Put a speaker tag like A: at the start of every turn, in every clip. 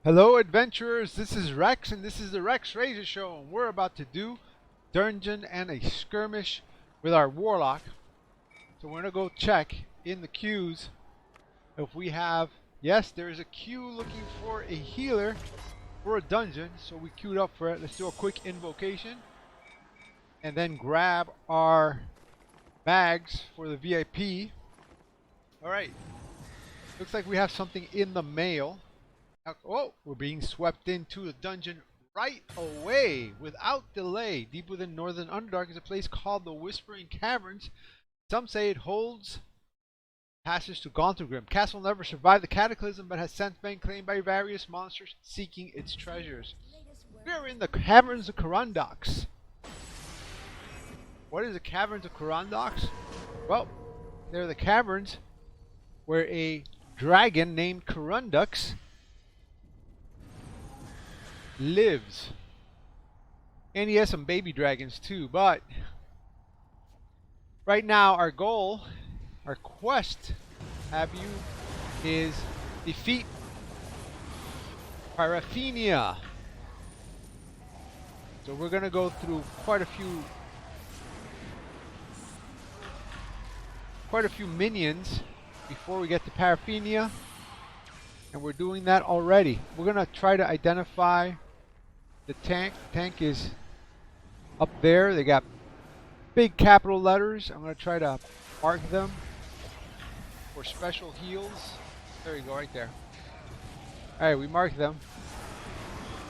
A: Hello adventurers, this is Rex and this is the Rex Razor Show, and we're about to do dungeon and a skirmish with our Warlock. So we're going to go check in the queues if we have, yes, there is a queue looking for a healer for a dungeon, so we queued up for it. Let's do a quick invocation and then grab our bags for the VIP. Alright, looks like we have something in the mail. Oh, we're being swept into the dungeon right away without delay. Deep within Northern Underdark is a place called the Whispering Caverns. Some say it holds passage to Gauntlegrim. Castle never survived the cataclysm but has since been claimed by various monsters seeking its treasures. We are in the Caverns of Karrundax. What is the Caverns of Karrundax? Well, they're the caverns where a dragon named Karrundax lives. And he has some baby dragons too, but right now our goal, our quest, is defeat Paraphenia. So we're gonna go through quite a few minions before we get to Paraphenia, and we're doing that already. We're gonna try to identify the tank. The tank is up there. They got big capital letters. I'm going to try to mark them for special heals. There you go, right there. Alright, we marked them.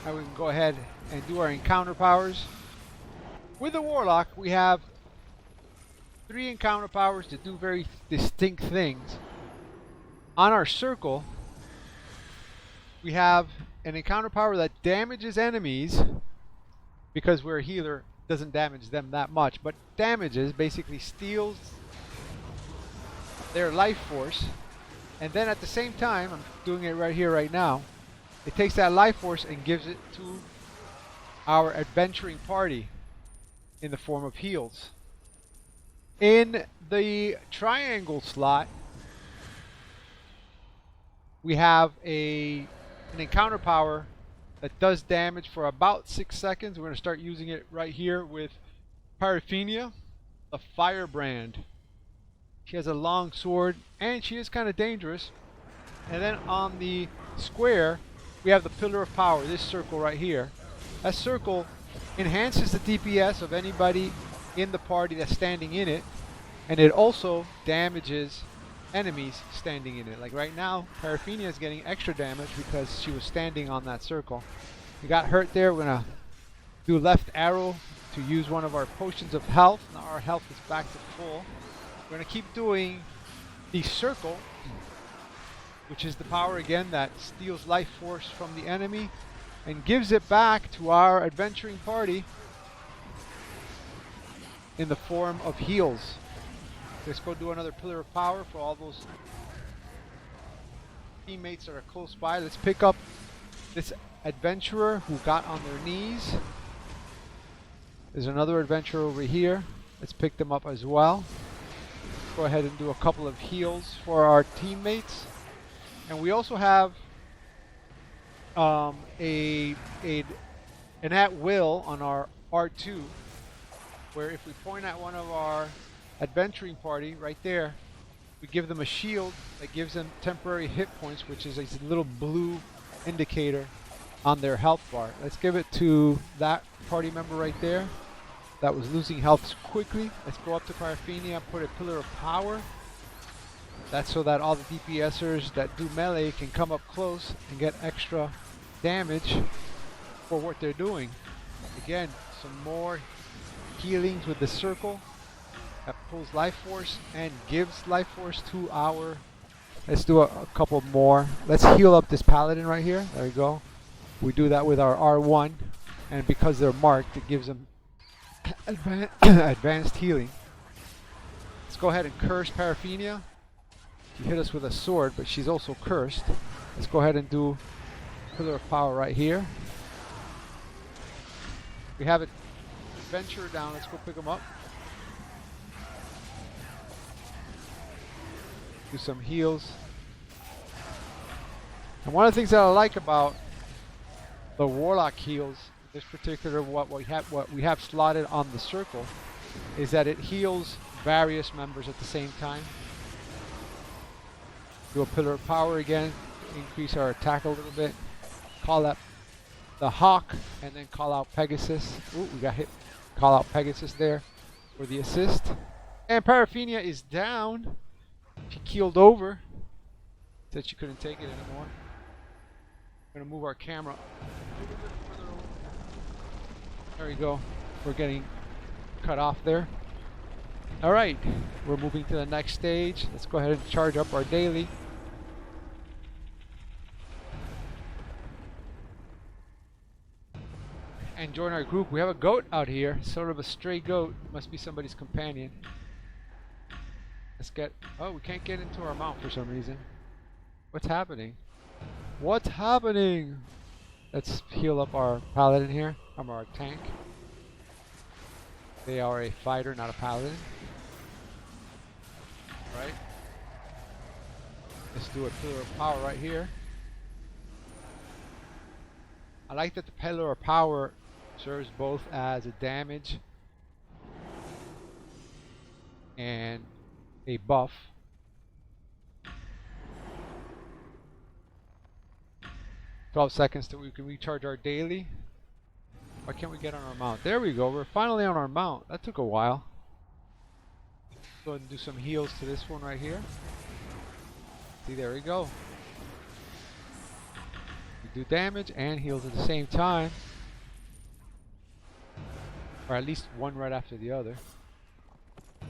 A: Now we can go ahead and do our encounter powers. With the Warlock, we have 3 encounter powers to do very distinct things. On our circle, we have an encounter power that damages enemies, because we're a healer, doesn't damage them that much, but damages, basically steals their life force, and then at the same time, I'm doing it right here, right now, it takes that life force and gives it to our adventuring party in the form of heals. In the triangle slot, we have an encounter power that does damage for about 6 seconds. We're going to start using it right here with Paraphenia, the Firebrand. She has a long sword and she is kind of dangerous. And then on the square, we have the Pillar of Power, this circle right here. That circle enhances the DPS of anybody in the party that's standing in it, and it also damages enemies standing in it. Like right now, Paraphenia is getting extra damage because she was standing on that circle. We got hurt there. We're gonna do left arrow to use one of our potions of health. Now our health is back to full. We're gonna keep doing the circle, which is the power again that steals life force from the enemy and gives it back to our adventuring party in the form of heals. Let's go do another Pillar of Power for all those teammates that are close by. Let's pick up this adventurer who got on their knees. There's another adventurer over here. Let's pick them up as well. Go ahead and do a couple of heals for our teammates. And we also have an at will on our R2, where if we point at one of our adventuring party right there, we give them a shield that gives them temporary hit points, which is a little blue indicator on their health bar. Let's give it to that party member right there that was losing health quickly. Let's go up to Paraphenia, put a Pillar of Power. That's so that all the DPSers that do melee can come up close and get extra damage for what they're doing. Again, some more healings with the circle that pulls life force and gives life force to our... Let's do a couple more. Let's heal up this paladin right here. There we go. We do that with our R1, and because they're marked, it gives them advanced healing. Let's go ahead and curse Paraphenia. She hit us with a sword, but she's also cursed. Let's go ahead and do Pillar of Power right here. We have an adventurer down. Let's go pick him up. Do some heals. And one of the things that I like about The Warlock heals. This particular what we have slotted on the circle is that it heals various members at the same time. Do a Pillar of Power again, increase our attack a little bit. Call out the Hawk, and then call out Pegasus. Ooh, we got hit. Call out Pegasus there for the assist. And Paraphenia is down. She keeled over. Said she couldn't take it anymore. We're gonna move our camera a little bit further over. There we go. We're getting cut off there. Alright, we're moving to the next stage. Let's go ahead and charge up our daily. And join our group. We have a goat out here, sort of a stray goat. Must be somebody's companion. Let's get... Oh, we can't get into our mount for some reason. What's happening? What's happening? Let's heal up our paladin here. Our tank. They are a fighter, not a paladin. Right. Let's do a Pillar of Power right here. I like that the Pillar of Power serves both as a damage and a buff. "12 seconds till we can recharge our daily." Why can't we get on our mount? There we go. We're finally on our mount. That took a while. Go ahead and do some heals to this one right here. See, there we go. We do damage and heals at the same time. Or at least one right after the other. We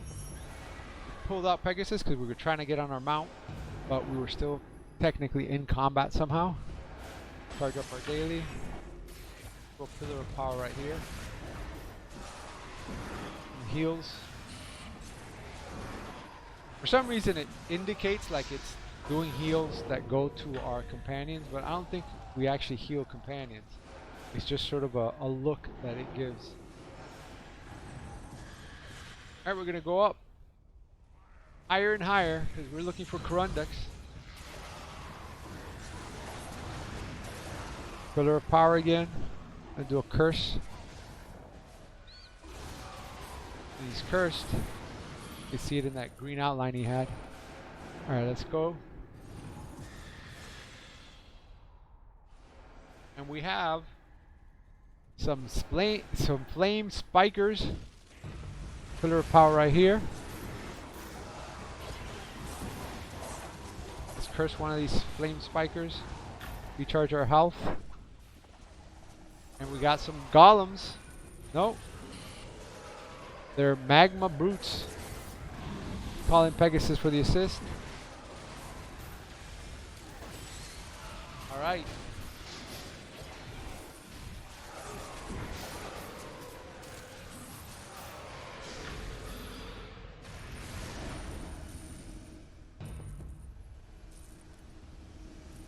A: pulled out Pegasus because we were trying to get on our mount, but we were still technically in combat somehow. Charge up our daily. Go Pillar of Power right here. And heals. For some reason it indicates like it's doing heals that go to our companions, but I don't think we actually heal companions. It's just sort of a look that it gives. Alright, we're going to go up higher and higher because we're looking for Karrundax. Pillar of Power again. And do a curse. He's cursed. You see it in that green outline he had. Alright, let's go. And we have some flame spikers. Pillar of Power right here. Let's curse one of these flame spikers. Recharge our health. And we got some golems. Nope. They're magma brutes. Calling Pegasus for the assist. Alright.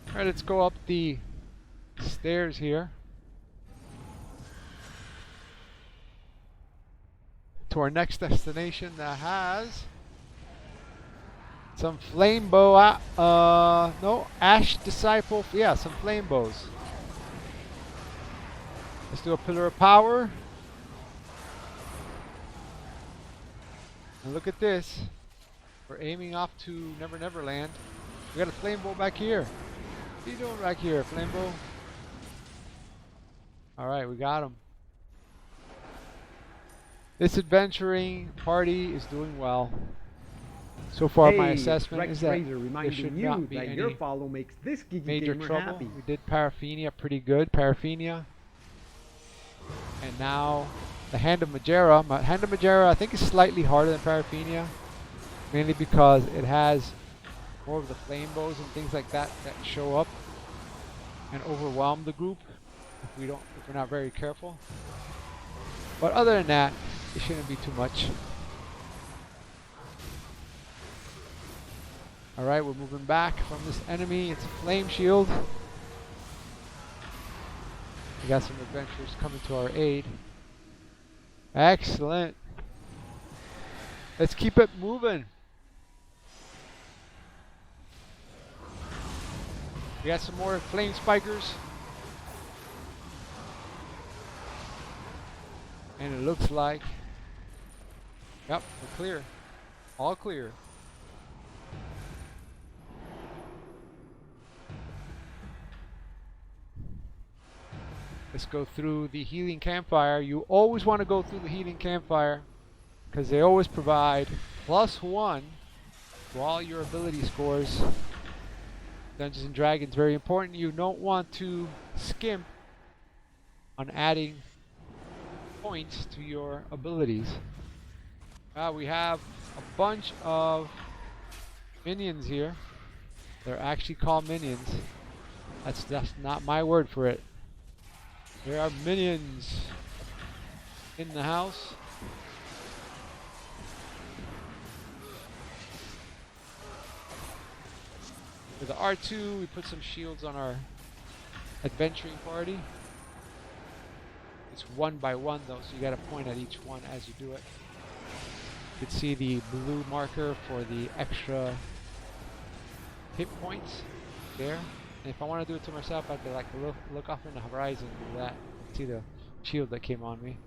A: Alright, let's go up the stairs here. To our next destination that has some flame bow. No, Ash Disciple. Yeah, some flame bows. Let's do a Pillar of Power. And look at this. We're aiming off to Neverland. We got a flame bow back here. What are you doing back here, flame bow? Alright, we got him. This adventuring party is doing well. So far, my assessment is that there should not be any
B: your follow makes this geeky
A: major
B: gamer
A: trouble.
B: happy.
A: We did Paraphenia pretty good. Paraphenia. And now the Hand of Majera. Hand of Majera I think is slightly harder than Paraphenia. Mainly because it has more of the flame bows and things like that that show up and overwhelm the group if we're not very careful. But other than that, it shouldn't be too much. Alright, we're moving back from this enemy. It's a flame shield. We got some adventurers coming to our aid. Excellent. Let's keep it moving. We got some more flame spikers. And it looks like, yep, we're clear. All clear. Let's go through the healing campfire. You always want to go through the healing campfire because they always provide +1 to all your ability scores. Dungeons and Dragons, very important. You don't want to skimp on adding points to your abilities. We have a bunch of minions here. They're actually called minions. That's not my word for it. There are minions in the house. For the R2, we put some shields on our adventuring party. It's 1 by 1 though, so you gotta point at each one as you do it. You can see the blue marker for the extra hit points there. And if I want to do it to myself, I have to like look off in the horizon and do that. See the shield that came on me.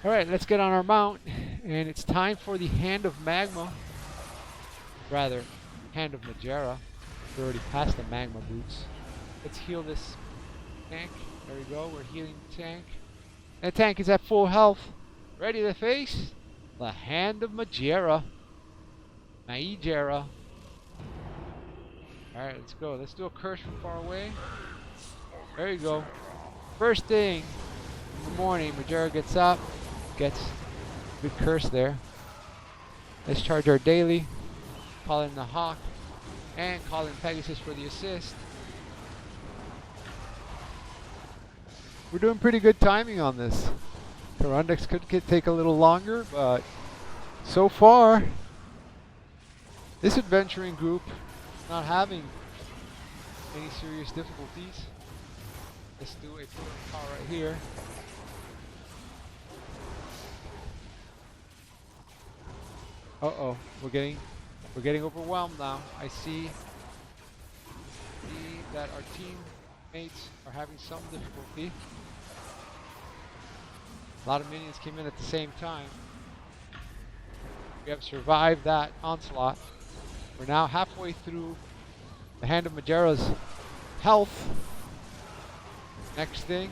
A: Alright, let's get on our mount. And it's time for the Hand of Magma. Rather, Hand of Majera. We're already past the magma boots. Let's heal this tank. There we go, we're healing the tank. And the tank is at full health. Ready to face the Hand of Majera. Majera. Alright, let's go. Let's do a curse from far away. There you go. First thing in the morning, Majera gets up. Gets a good curse there. Let's charge our daily. Call in the Hawk. And call in Pegasus for the assist. We're doing pretty good timing on this. Karrundax could take a little longer, but so far, this adventuring group is not having any serious difficulties. Let's do a pillar of power right here. Uh-oh, we're getting overwhelmed now. I see that our teammates are having some difficulty. A lot of minions came in at the same time. We have survived that onslaught. We're now halfway through the Hand of Majera's health. Next thing,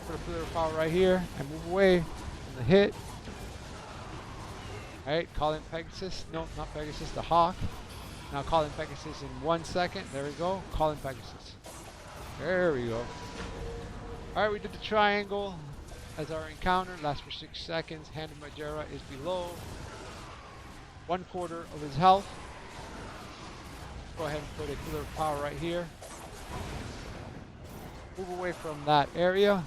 A: put a pillar of power right here and move away from the hit. Alright, call in Pegasus. No, not Pegasus, the Hawk. Now call in Pegasus in 1 second. There we go. Call in Pegasus. There we go. Alright, we did the triangle as our encounter. Lasts for 6 seconds. Hand of Majera is below 1/4 of his health. Go ahead and put a pillar of power right here. Move away from that area.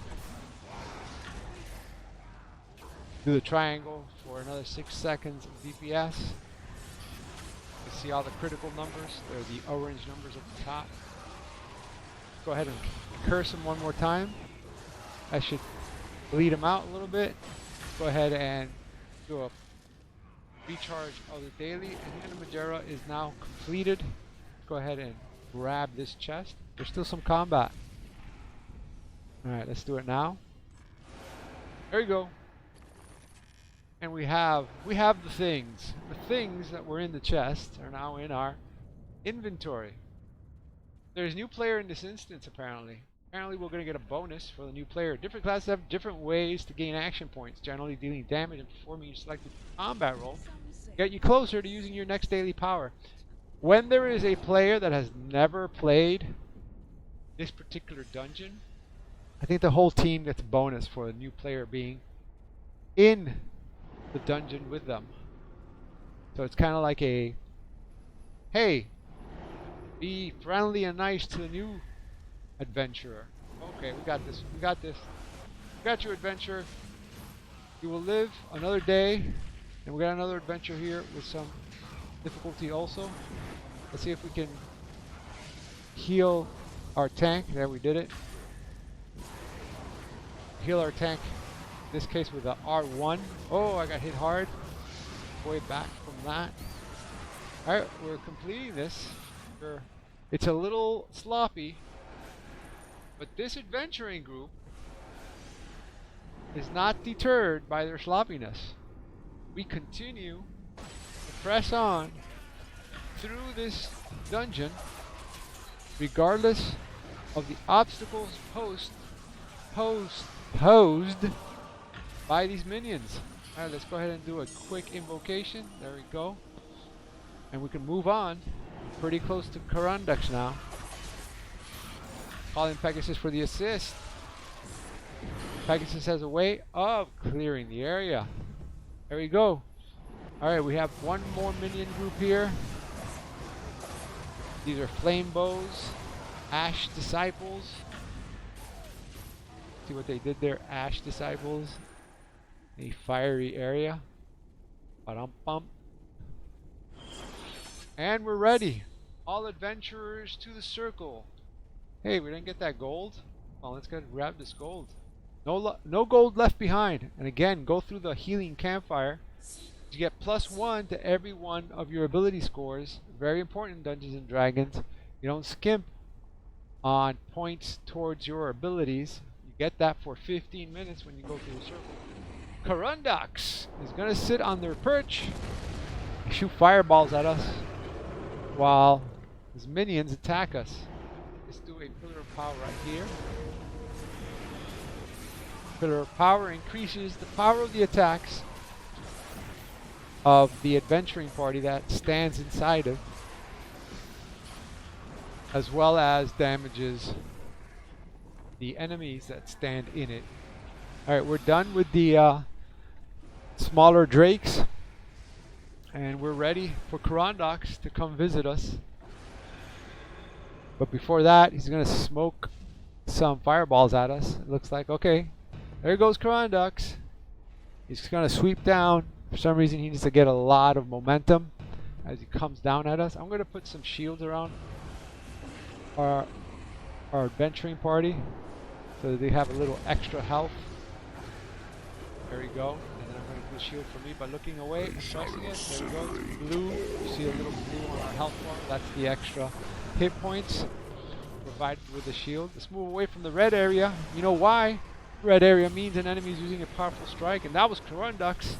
A: Do the triangle for another 6 seconds of DPS. You see all the critical numbers. They're the orange numbers at the top. Go ahead and curse him one more time. I should bleed him out a little bit. Go ahead and do a recharge of the daily. And Hand of Majera is now completed. Go ahead and grab this chest. There's still some combat. Alright, let's do it now. There you go. And we have the things. The things that were in the chest are now in our inventory. There's a new player in this instance apparently. Apparently we're going to get a bonus for the new player. Different classes have different ways to gain action points, generally dealing damage and performing your selected combat role. Get you closer to using your next daily power. When there is a player that has never played this particular dungeon, I think the whole team gets a bonus for a new player being in the dungeon with them. So it's kind of like a, hey, be friendly and nice to the new adventurer. Okay, we got this. We got this. We got you, adventurer. You will live another day. And we got another adventure here with some difficulty also. Let's see if we can heal our tank. There, we did it. Heal our tank, in this case with a R1. Oh, I got hit hard. Way back from that. Alright, we're completing this. It's a little sloppy, but this adventuring group is not deterred by their sloppiness. We continue to press on through this dungeon regardless of the obstacles posed by these minions. Alright, let's go ahead and do a quick invocation. There we go. And we can move on. Pretty close to Karrundax now. Calling Pegasus for the assist. Pegasus has a way of clearing the area. There we go. Alright, we have one more minion group here. These are flame bows, ash disciples. See what they did there, ash disciples. A fiery area. Ba-dum-bum. And we're ready. All adventurers to the circle. Hey, we didn't get that gold. Well, let's go grab this gold. No gold left behind. And again, go through the healing campfire. You get +1 to every one of your ability scores. Very important in Dungeons and Dragons. You don't skimp on points towards your abilities. You get that for 15 minutes when you go through the circle. Karrundax is going to sit on their perch and shoot fireballs at us while his minions attack us. Let's do a pillar of power right here. Pillar of power increases the power of the attacks of the adventuring party that stands inside of, as well as damages the enemies that stand in it. Alright, we're done with the smaller drakes, and we're ready for Karrundax to come visit us. But before that, he's going to smoke some fireballs at us. It looks like, okay, there goes Karrundax. He's going to sweep down. For some reason, he needs to get a lot of momentum as he comes down at us. I'm going to put some shields around our adventuring party so that they have a little extra health. There we go. And then I'm going to do a shield for me by looking away and pressing it. There we go. It's blue. You see a little blue on our health bar. That's the extra hit points provided with the shield. Let's move away from the red area. You know why? Red area means an enemy is using a powerful strike, and that was Karrundax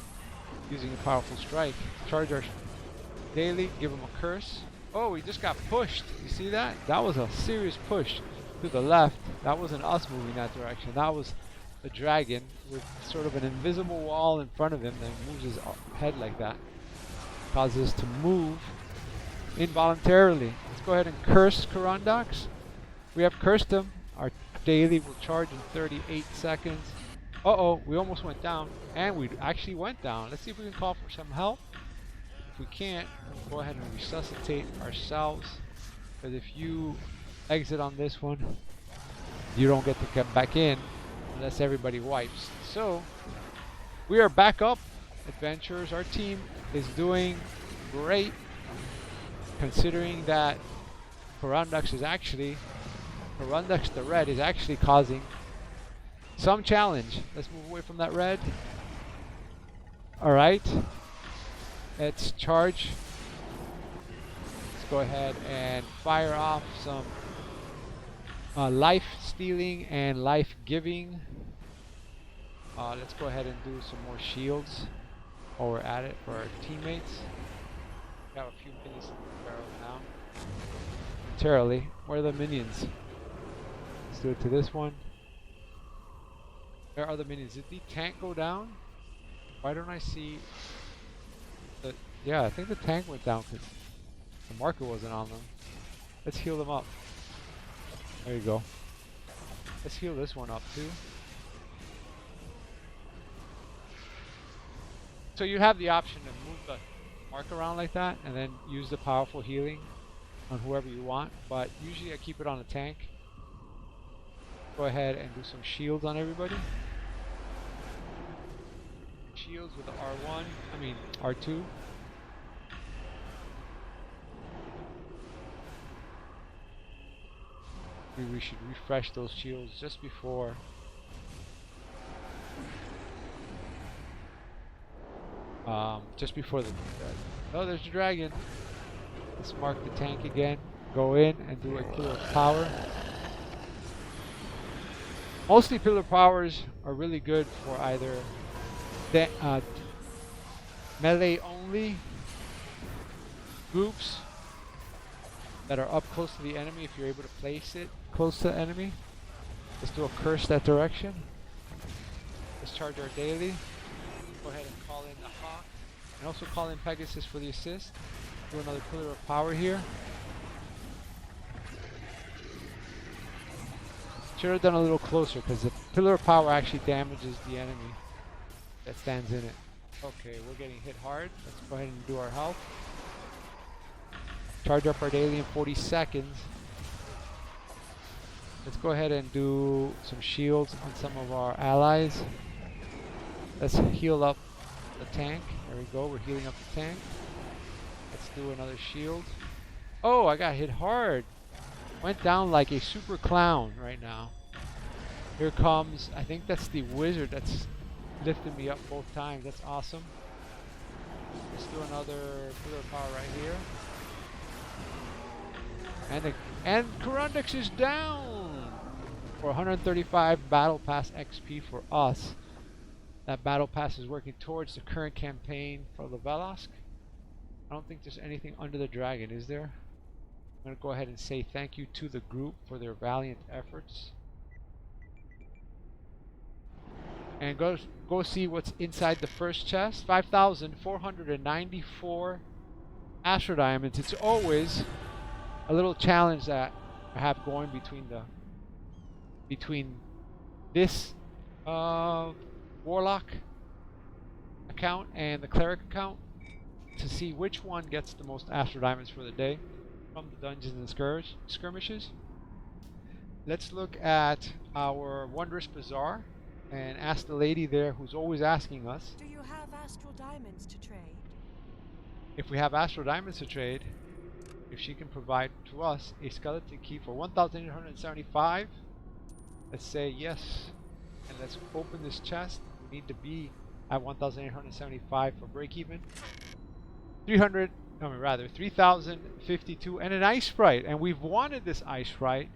A: using a powerful strike. Charge our daily, give him a curse. Oh, he just got pushed. You see that? That was a serious push to the left. That wasn't us moving that direction. That was the dragon with sort of an invisible wall in front of him that moves his head like that. Causes us to move involuntarily. Let's go ahead and curse Karrundax. We have cursed him. Our daily will charge in 38 seconds. Uh-oh, we almost went down. And we actually went down. Let's see if we can call for some help. If we can't, we'll go ahead and resuscitate ourselves. Because if you exit on this one, you don't get to come back in unless everybody wipes. So, we are back up, adventurers. Our team is doing great, considering that Karrundax the red is actually causing some challenge. Let's move away from that red. Alright. Let's charge. Let's go ahead and fire off some life stealing and life giving. Let's go ahead and do some more shields while we're at it for our teammates. We have a few minions in the barrel now. Momentarily. Where are the minions? Let's do it to this one. Where are the minions? Did the tank go down? Why don't I see the... Yeah, I think the tank went down because the marker wasn't on them. Let's heal them up. There you go. Let's heal this one up too. So you have the option to move the mark around like that and then use the powerful healing on whoever you want, but usually I keep it on a tank. Go ahead and do some shields on everybody. Shields with the R2. Maybe we should refresh those shields just before the oh, there's the dragon. Let's mark the tank again. Go in and do a pillar of power. Mostly pillar powers are really good for either melee only groups that are up close to the enemy if you're able to place it close to the enemy. Let's do a curse that direction. Let's charge our daily. Go ahead and call in the Hawk. And also call in Pegasus for the assist. Do another pillar of power here. Should have done a little closer because the pillar of power actually damages the enemy that stands in it. Okay, we're getting hit hard. Let's go ahead and do our health. Charge up our daily in 40 seconds. Let's go ahead and do some shields on some of our allies. Let's heal up the tank. There we go, we're healing up the tank. Let's do another shield. Oh, I got hit hard. Went down like a super clown right now. Here comes, I think that's the wizard that's lifted me up both times. That's awesome. Let's do another pillar of power right here. And Karrundax is down for 135 battle pass XP for us. That battle pass is working towards the current campaign for the Velosk. I don't think there's anything under the dragon, is there? I'm going to go ahead and say thank you to the group for their valiant efforts. And go see what's inside the first chest. 5,494 Astro Diamonds. It's always a little challenge that I have going between this Warlock account and the Cleric account to see which one gets the most Astro Diamonds for the day from the dungeons and skirmishes. Let's look at our Wondrous Bazaar and ask the lady there who's always asking us.
B: Do you have Astral Diamonds to trade?
A: If we have Astral Diamonds to trade, if she can provide to us a skeleton key for 1,875, let's say yes. And let's open this chest. We need to be at 1,875 for break even. 3,052 and an ice sprite, and we've wanted this ice sprite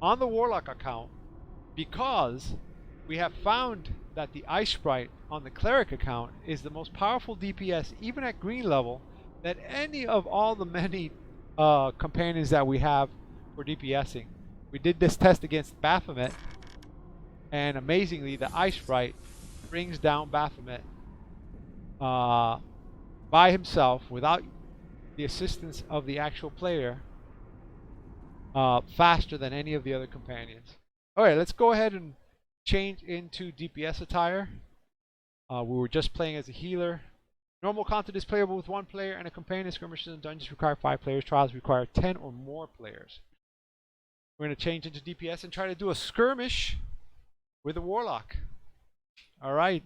A: on the Warlock account because we have found that the ice sprite on the Cleric account is the most powerful DPS even at green level that any of all the many companions that we have for DPSing. We did this test against Baphomet, and amazingly the ice sprite brings down Baphomet by himself without the assistance of the actual player faster than any of the other companions. Alright, let's go ahead and change into DPS attire. We were just playing as a healer. Normal content is playable with one player, and a companion. Skirmishes and dungeons require 5 players. Trials require 10 or more players. We're going to change into DPS and try to do a skirmish with a Warlock. Alright,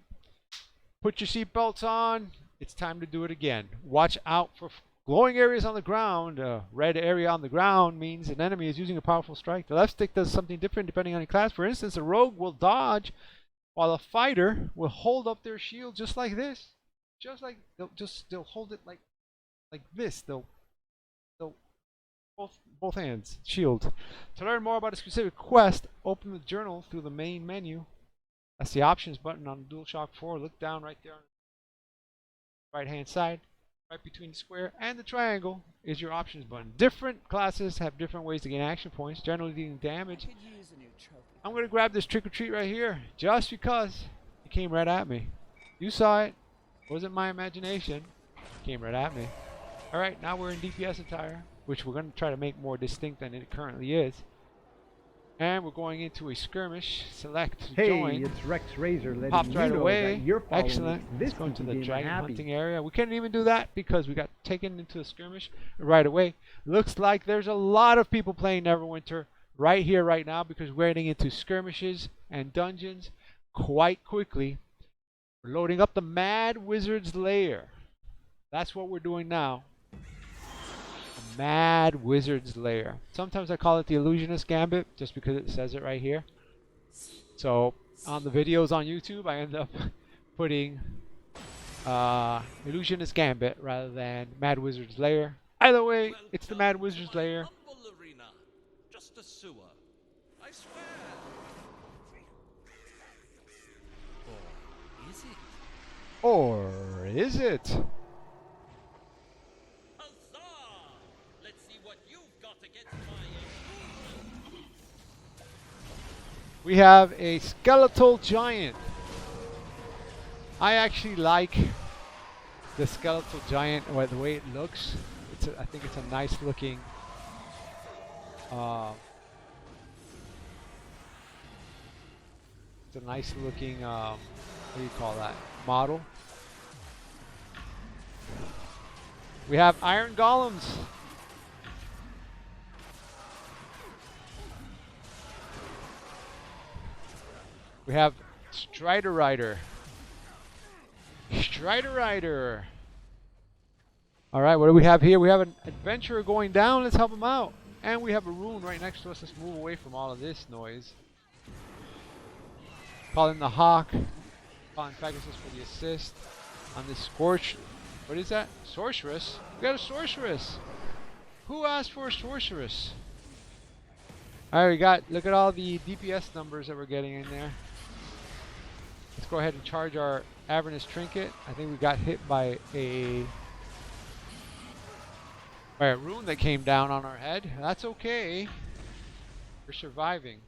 A: put your seatbelts on. It's time to do it again. Watch out for glowing areas on the ground. Red area on the ground means an enemy is using a powerful strike. The left stick does something different depending on your class. For instance, a rogue will dodge while a fighter will hold up their shield just like this. Just like they'll hold it like this. They'll both hands shield. To learn more about a specific quest, open the journal through the main menu. That's the options button on DualShock 4. Look down right there on the right hand side. Right between the square and the triangle is your options button. Different classes have different ways to gain action points, generally dealing damage. I'm going to grab this trick or treat right here just because it came right at me. You saw it. It wasn't my imagination. It came right at me. Alright, now we're in DPS attire, which we're going to try to make more distinct than it currently is. And we're going into a skirmish. Select to join.
C: It's Rex Razor letting
A: Popped right
C: you know
A: away.
C: that you're following
A: Excellent.
C: this
A: Let's go into the
C: game
A: dragon
C: happy.
A: hunting area. We couldn't even do that because we got taken into a skirmish right away. Looks like there's a lot of people playing Neverwinter right here, right now, because we're heading into skirmishes and dungeons quite quickly. We're loading up the Mad Wizard's Lair. That's what we're doing now. The Mad Wizard's Lair. Sometimes I call it the Illusionist Gambit just because it says it right here. So on the videos on YouTube, I end up putting Illusionist Gambit rather than Mad Wizard's Lair. Either way, it's the Mad Wizard's Lair.
D: Just a sewer. I swear.
C: is it?
A: Or is it?
C: Huzzah! Let's see what you've got against my
A: We have a skeletal giant. I actually like the skeletal giant, or the way it looks. I think it's a nice looking. It's a nice looking. What do you call that? Model. We have iron golems. We have Strider Rider. Strider Rider. All right, what do we have here? We have an adventurer going down. Let's help him out. And we have a rune right next to us. Let's move away from all of this noise. Call in the Hawk. Calling Pegasus for the assist on this Scorch. What is that? Sorceress? We got a sorceress. Who asked for a sorceress? All right, we got. Look at all the DPS numbers that we're getting in there. Let's go ahead and charge our Avernus Trinket. I think we got hit by a rune that came down on our head. That's okay. We're surviving.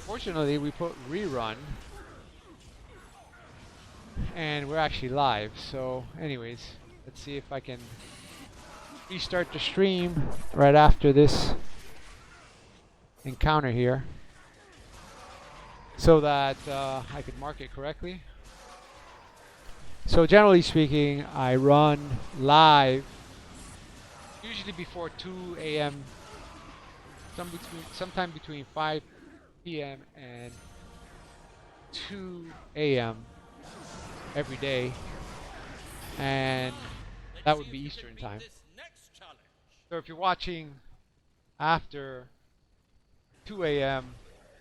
A: Fortunately, we put rerun. And we're actually live. So, anyways, let's see if I can restart the stream right after this encounter here, so that I can mark it correctly. So generally speaking, I run live usually before 2 a.m. Sometime between 5 p.m. and 2 a.m. every day, and that would be Eastern time. So if you're watching after 2 a.m.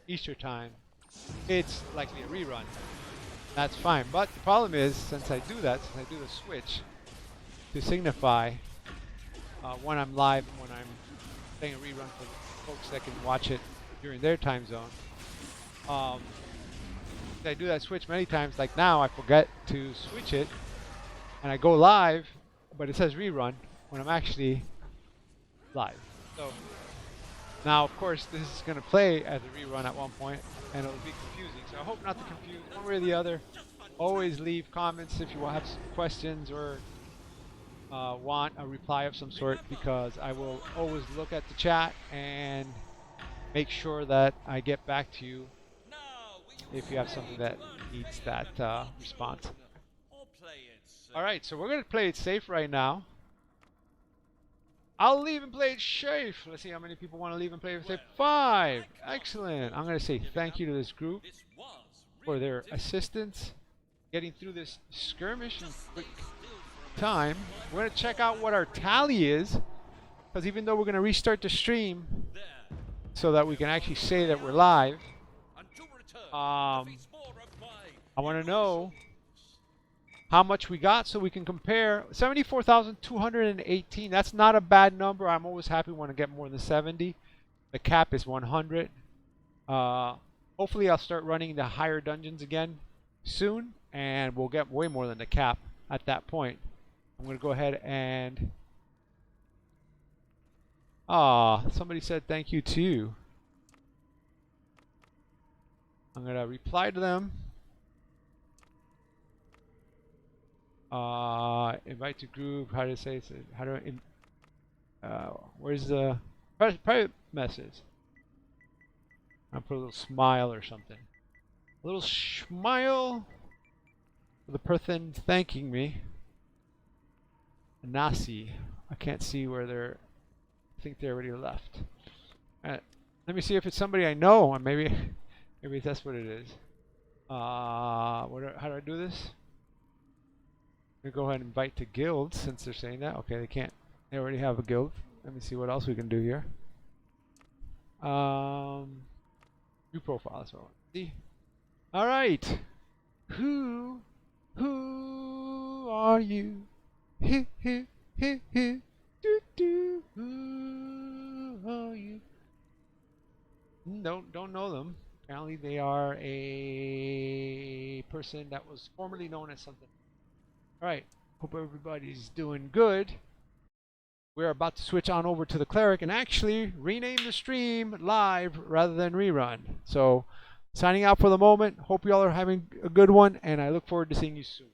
A: Eastern time, it's likely a rerun. That's fine. But the problem is, since I do the switch to signify when I'm live and when I'm playing a rerun for the folks that can watch it during their time zone. I do that switch many times. Like now, I forget to switch it, and I go live, but it says rerun when I'm actually live. So now, of course, this is going to play as a rerun at one point, and it'll be confusing. So I hope not to confuse one way or the other. Always leave comments if you have some questions or want a reply of some sort, because I will always look at the chat and make sure that I get back to you if you have something that needs that response. Alright, so we're going to play it safe right now. I'll leave and play it safe. Let's see how many people want to leave and play it safe. 5! Excellent. I'm going to say thank you to this group for their assistance getting through this skirmish in quick time. We're going to check out what our tally is, because even though we're going to restart the stream so that we can actually say that we're live, I want to know how much we got so we can compare. 74,218. That's not a bad number. I'm always happy when I get more than 70. The cap is 100. Hopefully I'll start running the higher dungeons again soon, and we'll get way more than the cap at that point. I'm going to go ahead and... somebody said thank you too. I'm going to reply to them. Invite to group. How to say it? How do I? Where's the private message? I'll put a little smile or something. A little smile for the person thanking me. Nasi. I can't see where they're. I think they already left. Let me see if it's somebody I know, and maybe that's what it is. How do I do this? I'm gonna go ahead and invite to guilds since they're saying that. Okay, they can't. They already have a guild. Let me see what else we can do here. New profile. That's what I want to see. All right. Who are you? Do do. Who know you. Don't know them. Apparently they are a person that was formerly known as something. Alright, hope everybody's doing good. We're about to switch on over to the cleric and actually rename the stream live rather than rerun. So, signing out for the moment. Hope you all are having a good one, and I look forward to seeing you soon.